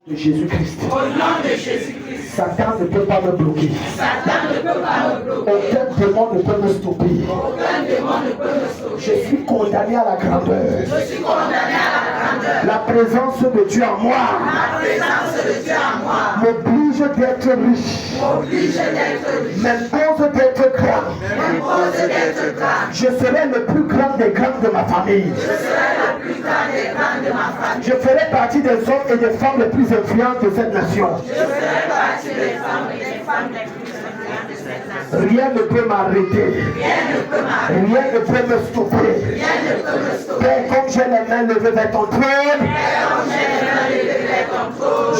De Jésus-Christ. Au nom de Jésus-Christ. Satan ne peut pas me bloquer. Satan ne peut pas me bloquer. Aucun démon ne peut me stopper. Aucun démon ne peut me stopper. Je suis condamné à la grandeur. Je suis condamné à la grandeur. La présence de Dieu en moi. La présence de Dieu en moi. M'oblige d'être riche. M'oblige d'être riche. M'impose d'être grand. M'impose d'être grand. Je serai le plus grand des grands de ma famille. Je serai le plus grand des grands de ma famille. Je ferai partie des hommes et des femmes les plus influentes de cette nation. Je ferai partie des hommes et des femmes les plus influentes de cette nation. Rien ne peut m'arrêter. Rien ne peut m'arrêter. Rien ne peut me stopper. Rien ne peut me stopper. Père, comme j'ai les mains levées vers ton trône,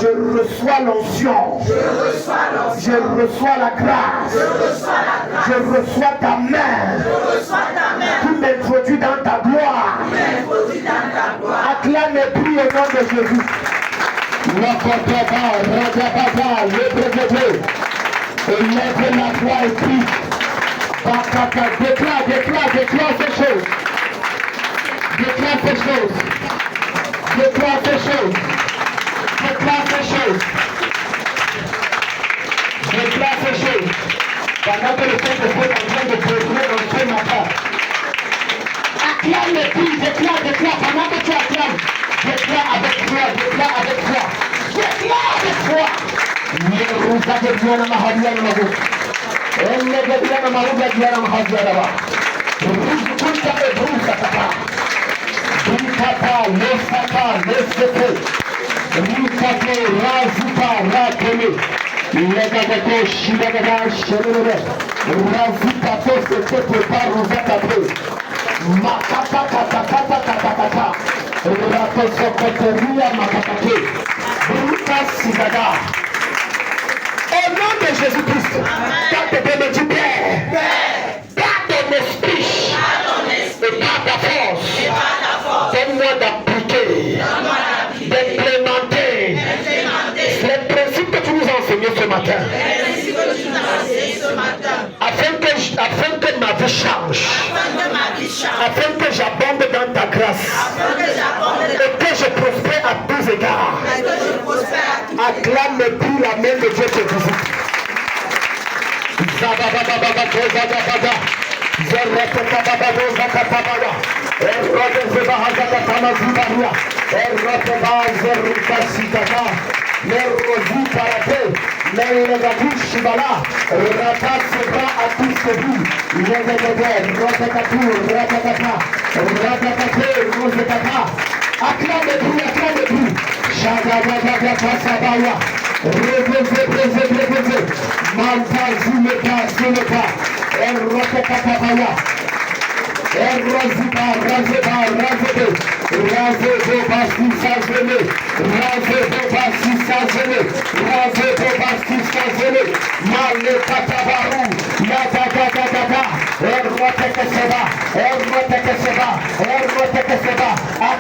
je reçois l'onction. Je reçois la grâce. Je reçois ta main. Tu m'introduis dans ta gloire. Acclame et prie au nom de Jésus. Lève la voix et prie. Déclare ces choses. Déclare ces choses. Déclare ces choses. Déclare ces choses. Déclare ces choses. Pendant que le Saint-Esprit est en train de produire dans ce matin. Acclame et prie. Déclare. Pendant que tu acclames. Déclare avec foi. Déclare avec foi. Déclare avec foi. Au nom de Jésus-Christ, quand tu me dis Père, par ton esprit et par ta force, donne-moi d'appliquer, d'implémenter les principes que tu nous as enseignés ce matin, afin que ma vie change, afin que j'abonde dans ta grâce et que je prospère à tous égards. Acclame et prie la main de Dieu te visite.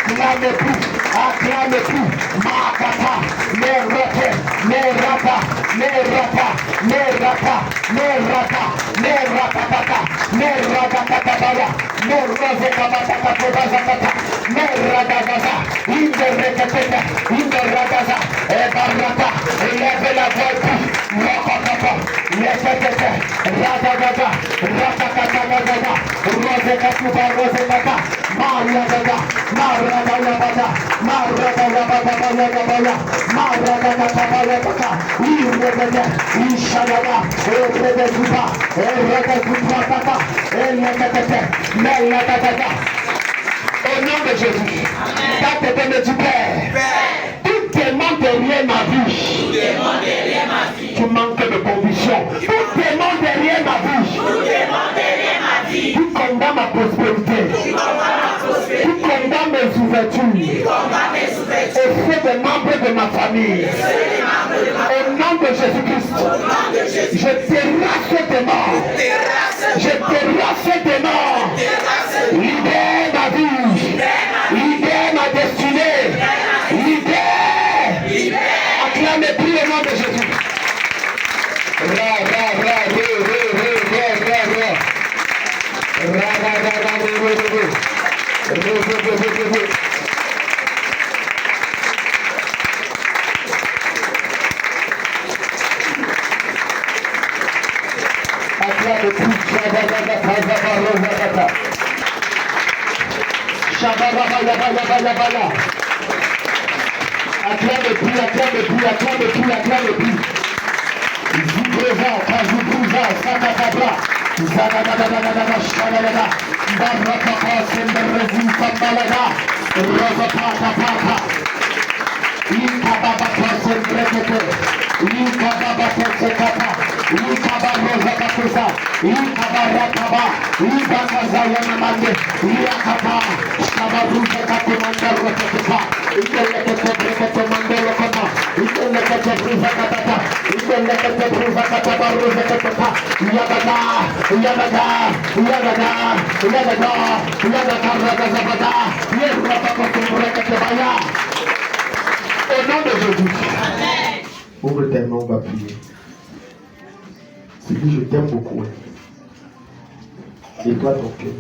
Acclame et prie. Acclame plus, Makata, Merata, lève la au nom de Jésus, quand tu me dis Père, tout démon derrière ma vie, tu manques de conviction. Tout démon derrière ma vie, tu condamnes ma prospérité, tu condamnes mes ouvertures, au fait des membres de ma famille. Au nom de Jésus-Christ, je terrasse ces démons. Je terrasse ces démons. Libère ma vie. Libère ma destinée. Libère. Acclame et prie au nom de Jésus. Au nom de Jésus. Ouvre tes mains, on va prier. C'est que je t'aime beaucoup. Et toi, ton cœur.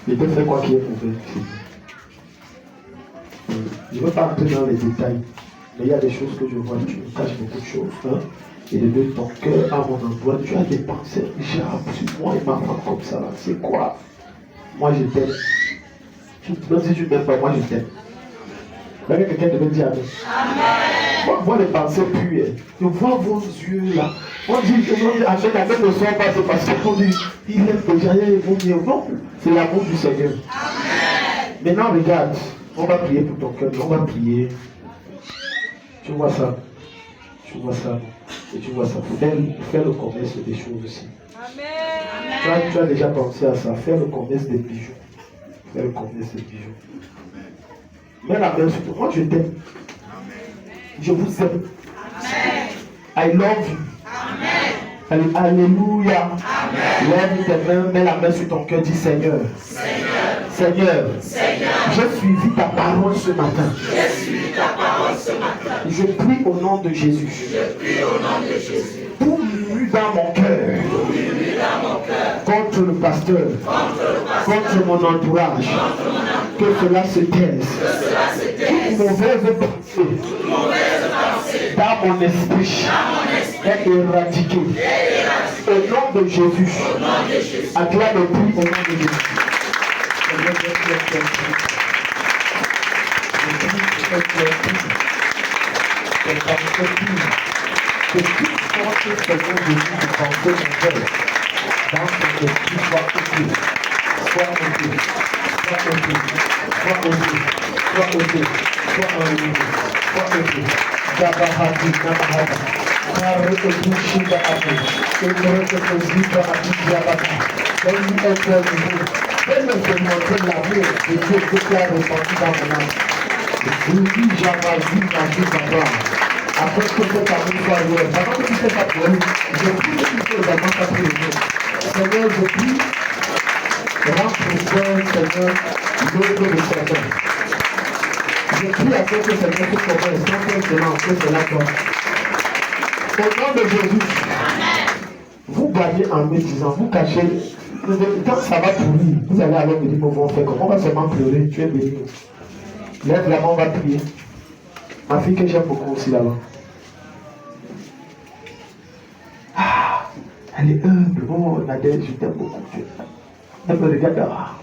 Je te fais quoi qui est mauvais. Je ne veux pas entrer dans les détails. Mais il y a des choses que je vois. Tu me caches beaucoup de choses. Hein? Et de ton cœur à mon endroit, tu as des pensées bizarres sur moi et ma femme comme ça. C'est quoi? Moi, je t'aime. Même si tu ne m'aimes pas, moi, je t'aime. Quelqu'un devait dire Amen. Amen. Moi, les pensées pures, je vois vos yeux là. On dit Amen, Amen ne soit pas, c'est parce qu'on dit il aime déjà, il vaut mieux. Non, c'est l'amour du Seigneur. Amen. Maintenant, regarde, on va prier pour ton cœur, on va prier. Tu vois ça, et tu vois ça. Faire le commerce des choses aussi. Amen. Tu as déjà pensé à ça, faire le commerce des bijoux. Faire le commerce des bijoux. Mets la main sur toi. Moi, je t'aime. Je vous aime. Amen. I love you. Amen. Alléluia. Amen. Lève tes mains, mets la main sur ton cœur, dis Seigneur. Seigneur. J'ai suivi ta parole ce matin. Je prie au nom de Jésus. Tout murmure dans mon cœur. Contre le pasteur. Contre mon entourage. Que cela se taise. Toute mauvaise pensée dans mon esprit est éradiquée. Au nom de Jésus. Acclame le prix au nom de Jésus. Que toute force Seigneur Jésus de penser mon cœur dans son esprit soit ôtée. Soit ôtée. Soit ôtée. Soit ôtée. Soit ôtée. Soit enlevée. Soit ôtée. Dabahati, Dabahata. Karete Kushida Ate. Ekrete Kozika Atidiabata. Donne-lui un cœur nouveau. Fais-le te montrer l'amour de Dieu que tu as ressenti dans mon âme. Je dis, j'avais dans papa. Après que cet amour soit réel, pendant que tu fais ta prière, je prie que tu fais également ta prière. Seigneur, je prie, rends prospère, Seigneur, l'œuvre de Seigneur. Je prie à ce que Seigneur te connaisse, sans excellence, que cela soit. Au nom de Jésus, vous gagnez en me disant, vous cachez, quand ça va pourrir, vous allez alors me dire, bon, on fait comment? On va seulement pleurer, tu es béni. Lève la main, on va prier. Ma fille que j'aime beaucoup aussi là-bas. Ah, elle est humble. Oh, Nadège, je t'aime beaucoup. Elle me regarde. Ah,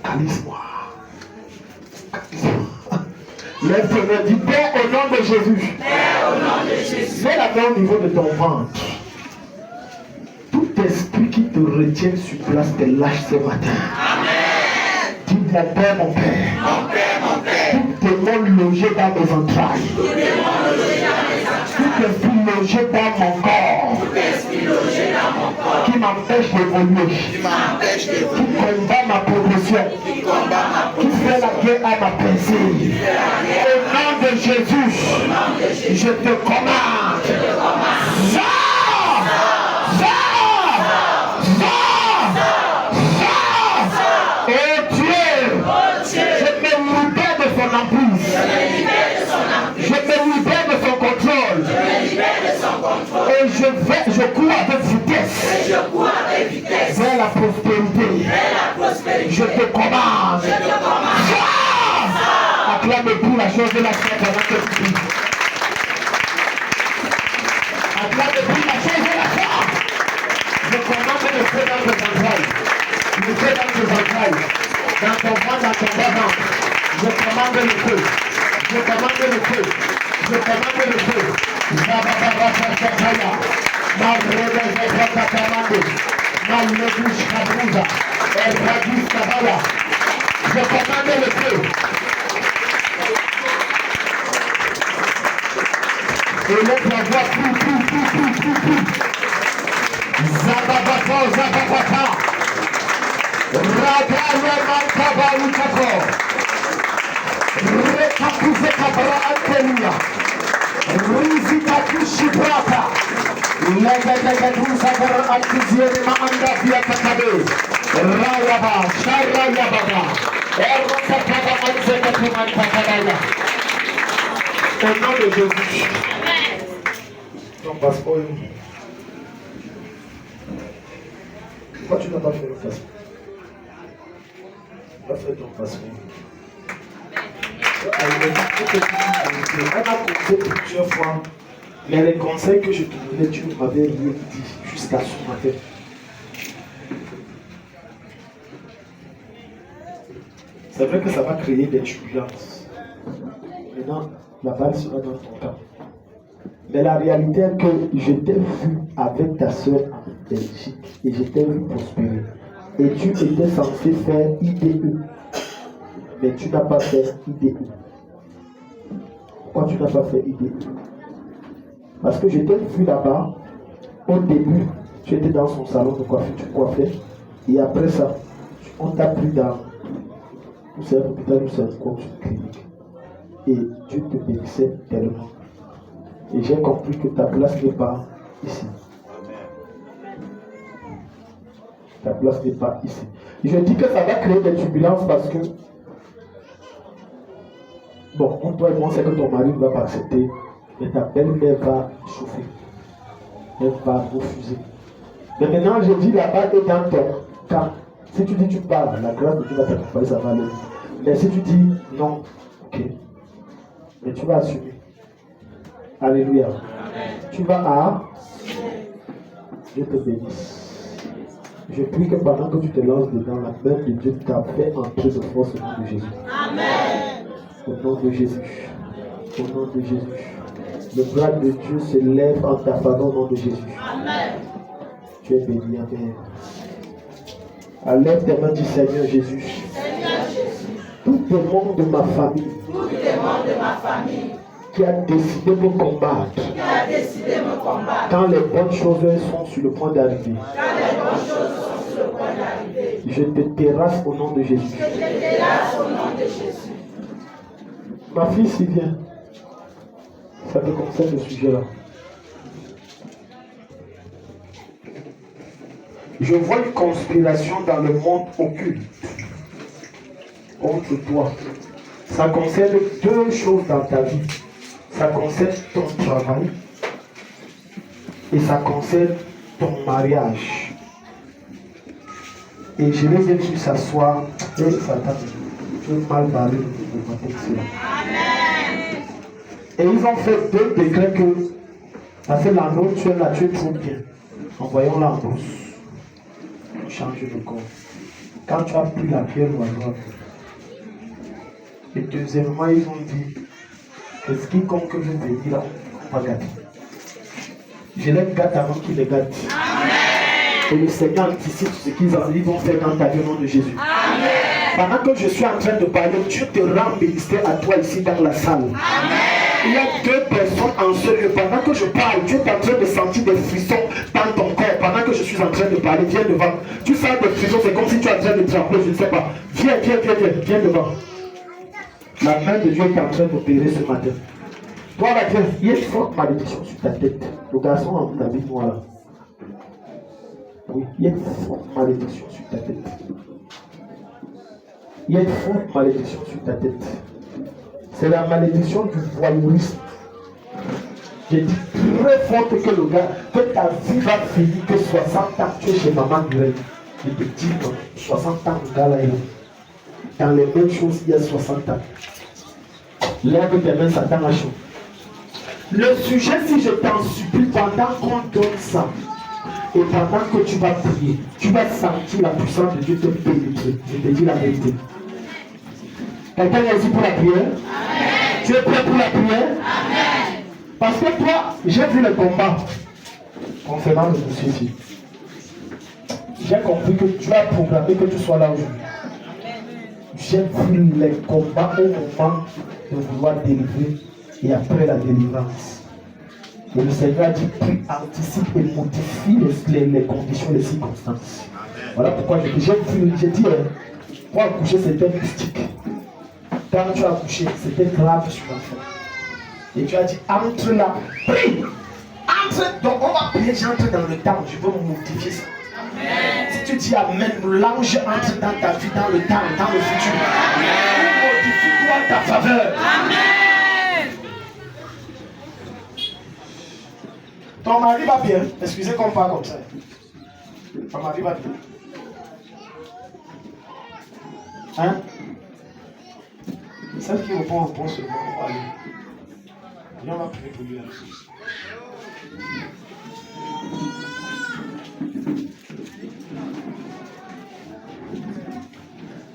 calisse-moi. Lève-toi, dis Père au nom de Jésus. Père au nom de Jésus. Mets la main au niveau de ton ventre. Tout esprit qui te retient sur place te lâche ce matin. Amen. Dis mon Père, mon Père. Mon Père. Tout démon logé dans mes entrailles. Tout esprit logé dans mon corps. Qui m'empêche d'évoluer. Qui combat ma progression. Qui fait la guerre à ma pensée. Au nom de Jésus, je te commande. Je me libère de son contrôle. Et je cours avec vitesse. Vers la prospérité. Je te commande. Acclame pour la chose de la foi pendant que tu pries. Acclame pour la chose de la foi. Dans ton ventre, dans ton bas. Je commande le feu. Je commande le feu. Je commande le feu. Je commande le feu. Et l'autre la voix tout. Zababata. Ragale mankaba ukako. Rekakuze kabra antelia. Rizika kushibrata. Lega sabara antiziere maanda via kakabe. Rayaba, sharayababa. Erokakaba anzeka kumantakabaya. Au nom de Jésus. Ton passeport. Pourquoi tu n'as pas fait le passeport? Va faire ton passeport. On a compté plusieurs fois, mais les conseils que je te donnais, tu m'avais rien dit jusqu'à ce matin. C'est vrai que ça va créer des turbulences. Maintenant, la balle sera dans ton camp. Mais la réalité est que je t'ai vu avec ta soeur en Belgique et je t'ai vu prospérer. Et tu étais censé faire IDE. Mais tu n'as pas fait IDE. Pourquoi tu n'as pas fait IDE? Parce que je t'ai vu là-bas, au début, tu étais dans son salon de coiffure, tu coiffais. Et après ça, on t'a pris dans l'hôpital où c'est une clinique. Et Dieu te bénissait tellement. Et j'ai compris que ta place n'est pas ici. Ta place n'est pas ici. Je dis que ça va créer des turbulences parce que, bon, toi et moi, c'est que ton mari ne va pas accepter, mais ta belle-mère va chauffer. Elle va refuser. Mais maintenant, je dis là-bas et dans ton cas, si tu dis tu parles, la grâce de Dieu va t'accompagner, ça va aller. Mais si tu dis non, ok, mais tu vas assumer. Alléluia. Amen. Tu vas à Dieu te bénisse. Je prie que pendant que tu te lances dedans, la main de Dieu t'a fait entrer de force au nom de Jésus. Amen. Au nom de Jésus. Au nom de Jésus. Le bras de Dieu se lève en ta faveur au nom de Jésus. Amen. Tu es béni. Amen. Lève tes mains du Seigneur Jésus. Seigneur Jésus. Tout le monde de ma famille. Qui a décidé de me combattre. Quand les bonnes choses sont sur le point d'arriver. Je te terrasse au nom de Jésus. Ma fille, s'il vient, ça te concerne le sujet-là. Je vois une conspiration dans le monde occulte contre toi. Ça concerne deux choses dans ta vie. Ça concerne ton travail et ça concerne ton mariage. Et je les ai vus s'asseoir et Satan, je vais mal parler de ma tête. Et ils ont fait deux décrets que, parce que l'endroit où tu es là, tu es trop bien. En voyant la brousse, tu changes de corps. Quand tu as pris la pierre au droite. Et deuxièmement, ils ont dit que ce quiconque veut venir là, on va gâter. Je les gâte avant qu'ils les gâtent. Et le Seigneur anticipe ce qu'ils vont faire dans ta vie au nom de Jésus. Amen. Pendant que je suis en train de parler, Dieu te rend ministère à toi ici dans la salle. Amen. Il y a deux personnes en ce lieu. Pendant que je parle, Dieu est en train de sentir des frissons dans ton corps. Pendant que je suis en train de parler, viens devant. Tu sens des frissons, c'est comme si tu es en train de trembler, je ne sais pas. Viens devant. La main de Dieu est en train d'opérer ce matin. Toi là, viens, il y a une forte malédiction sur ta tête. Le garçon en ta vie, moi là. Oui, il y a une forte malédiction sur ta tête. Il y a une forte malédiction sur ta tête. C'est la malédiction du voyeurisme. J'ai dit très forte que le gars, que ta vie va finir, que 60 ans, tu es chez maman Gurel. Je te dis non, 60 ans, le gars là, dans les mêmes choses, il y a 60 ans. Lève tes mains, Satan a chaud. Le sujet, si je t'en supplie, pendant qu'on donne ça, et pendant que tu vas prier, tu vas sentir la puissance de Dieu te pénétrer. Je te dis la vérité. Quelqu'un est ici pour la prière? Amen. Tu es prêt pour la prière? Amen. Parce que toi, j'ai vu le combat concernant le dossier ici. J'ai compris que Dieu a programmé que tu sois là aujourd'hui. J'ai vu les combats au moment de vouloir délivrer et après la délivrance. Et le Seigneur a dit, prie, anticipe et modifie les conditions, les circonstances. Voilà pourquoi j'ai dit, pour accoucher c'était mystique. Quand tu as accouché, c'était grave sur l'enfant. Et tu as dit, entre là, prie, entre, donc on va prier, j'entre dans le temps, je veux modifier ça. Amen. Si tu dis Amen, l'ange entre dans ta vie, dans le temps, dans le futur. Amen. Modifie-toi ta faveur. Amen. Ton mari va bien. Excusez qu'on parle comme ça. Ton mari va bien. Hein? Celle qui répond au bon second, on va aller. Viens, on va prier pour lui.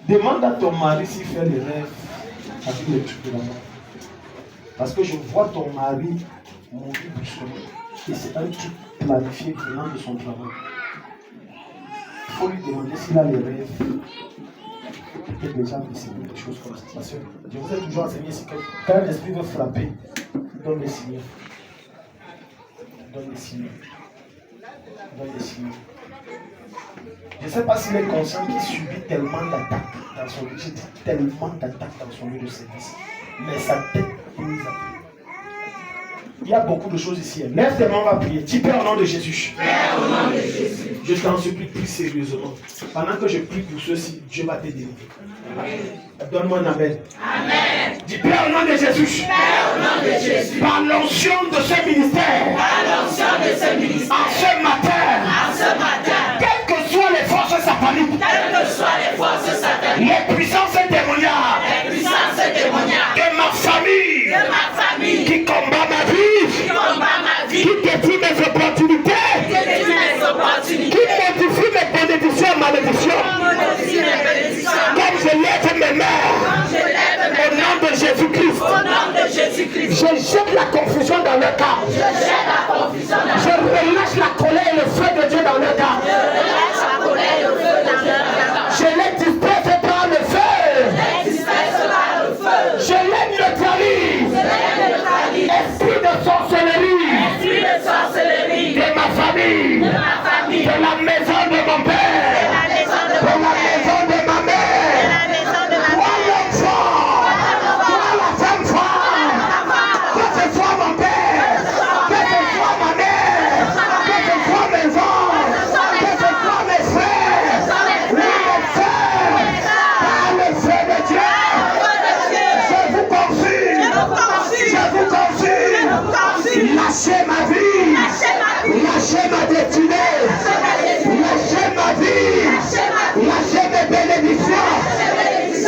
Demande à ton mari s'il fait les rêves avec les trucs de la mort. Parce que je vois ton mari mourir doucement. Et c'est un truc planifié venant de son travail. Il faut lui demander s'il a les rêves. Peut-être déjà enseigné des choses comme ça. Parce que je vous ai toujours enseigné que quand un esprit veut frapper, donne des signaux. Donne des signaux. Donne des signaux. Je ne sais pas s'il est conscient qu'il subit tellement d'attaques dans son lieu. J'ai dit tellement d'attaques dans son lieu de service. Mais sa tête brise à prier. Il y a beaucoup de choses ici. Lève tes mains, on va prier. Dis Père au nom de Jésus. Père au nom de Jésus. Je t'en supplie, prie sérieusement. Pendant que je prie pour ceux-ci, Dieu va te délivrer. Donne-moi un amen. Amen. Dis Père au nom de Jésus. Père au nom de Jésus. Par l'onction de ce ministère. Par l'onction de ce ministère. En ce matin. En ce matin. Quelles que soient les forces sataniques. Quelles que soient les forces sataniques. Les puissances démoniaques. Les puissances démoniaques. De ma famille. De ma famille. Qui combat ma vie. Qui combat ma vie. Qui détruit mes opportunités. Qui détruit mes opportunités. Qui modifie mes bénédictions et malédictions. Comme je lève mes mains. Au nom de Jésus-Christ. Au nom de Jésus-Christ. Je jette la confusion dans leur cœur. Je jette la confusion dans leur cœur. Je relâche la colère et le feu de Dieu dans leur cœur. Je relâche la colère et le feu dans leur cœur. Je les disperse par le feu. Je les disperse par le feu. Je les neutralise. Je les neutralise. Esprit de sorcellerie. Esprit de sorcellerie. De ma famille. De ma famille. De la maison de mon père. De la maison de mon père. De la maison de ma mère. De la maison de ma mère. Lâchez ma vie, lâchez ma destinée, lâchez ma vie, lâchez mes bénédictions.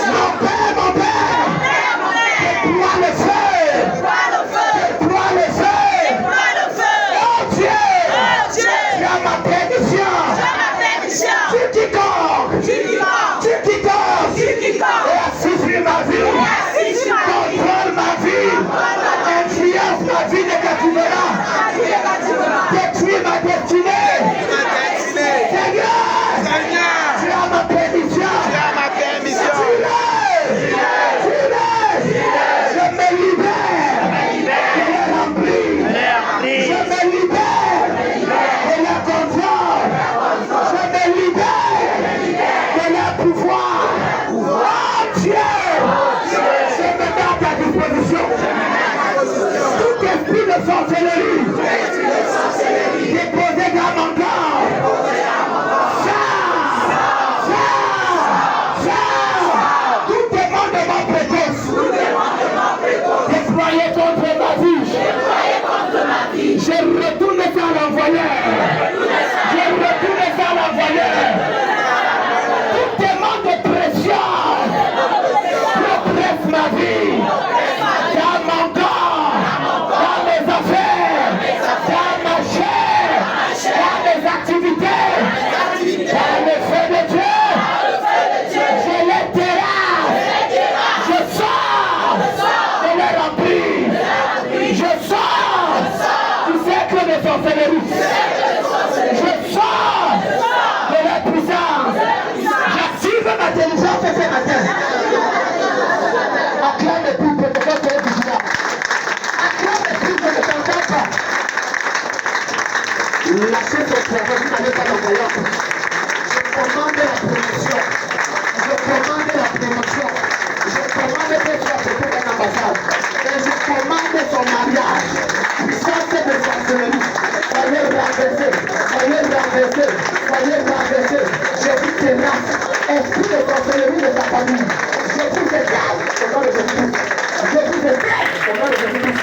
Mon Père, déploie le feu, déploie le feu. Oh Dieu, tu as ma permission. Tu quiconque et assis ma vie, contrôle ma vie, influence ma vie négativement, détruis ma destinée. Seigneur, tu as ma permission. Je me libère de leur emprise. Je me libère de leur contrôle. Je me libère de leur pouvoir. Oh Dieu, je me mets à ta disposition. Tout esprit de sorcellerie déposé dans mon corps. Tout démon de mon précoce déployé contre ma vie. Je retourne ça à l'envoyeur. Tout démon de pression oppresse ma vie. Dans mon corps, dans mes affaires, dans ma chair, dans mes activités, dans le feu de Dieu. Je les terrasse. Je lâchez son travail, vous n'allez pas l'envoyer en prison. Je commande la promotion. Je commande la promotion. Je commande que tu as fait une ambassade. Et je commande son mariage. Puissance de sorcellerie. Soyez renversés. Soyez renversés. Soyez renversés. Je vous terrasse. Esprit de sorcellerie de sa famille. Je vous dégage au nom de Jésus. Je vous dégage au nom de Jésus.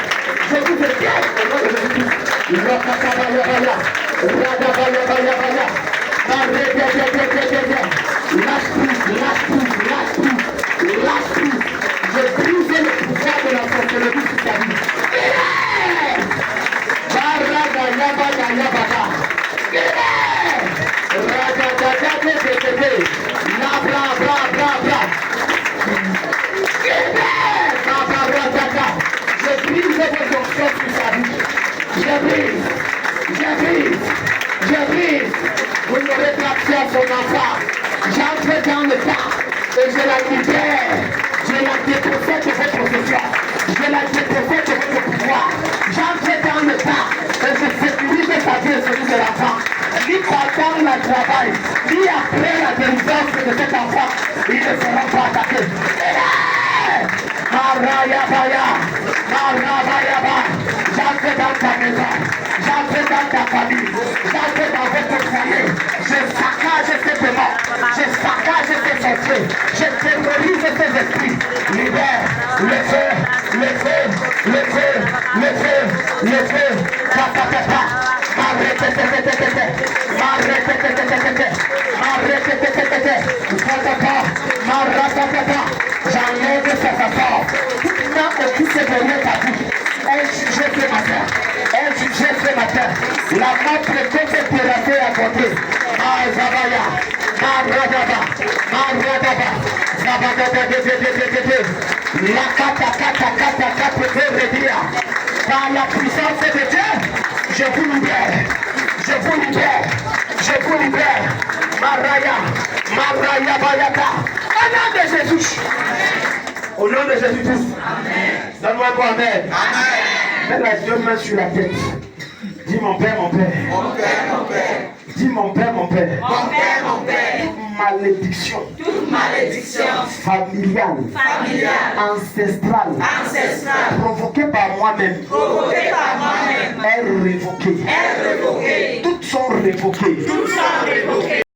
Je vous dégage au nom de Jésus. Lâche prise, lâche prise, lâche prise, lâche prise. Je brise le pouvoir de la sorcellerie sur ta vie. Je brise vos options sur sa vie. Je brise. Vous n'aurez pas accès à son enfant. J'entre dans le tas et je la libère. Je la dépossède de votre possession. Je la dépossède de votre pouvoir. J'entre dans le tas et je sécurise sa vie et celui de l'enfant. Ni pendant le travail, ni après la délivrance de cet enfant, ils ne seront pas attaqués. J'entre dans ta maison, j'entre dans ta famille, j'entre dans votre foyer. Je saccage ces démons, je saccage ces sorciers, je terrorise ces esprits. Libère le feu, le feu, le feu, le feu, le feu. J'enlève sa façon. Tout n'a occupé derrière ta bouche. Un sujet ce matin. Un sujet ce matin. La mort précoce est terrassée à côté. Zabaya. Maradaba. Maradaba. Zabadaba. La kata redia. Par la puissance de Dieu, je vous libère. Je vous libère. Je vous libère. Maraya Bayata. Au nom de Jésus. Au nom de Jésus-Christ. Donne-moi un bon amen. Mets les deux mains sur la tête. Dis mon Père, mon Père. Mon Père, mon Père. Dis mon Père, mon Père. Mon Père, mon Père. Toute malédiction. Toute malédiction. Familiale. Familiale. Ancestrale. Ancestrale. Provoquée par moi-même. Provoquée par moi-même. Est révoquée. Est révoquée. Toutes sont révoquées. Toutes sont révoquées.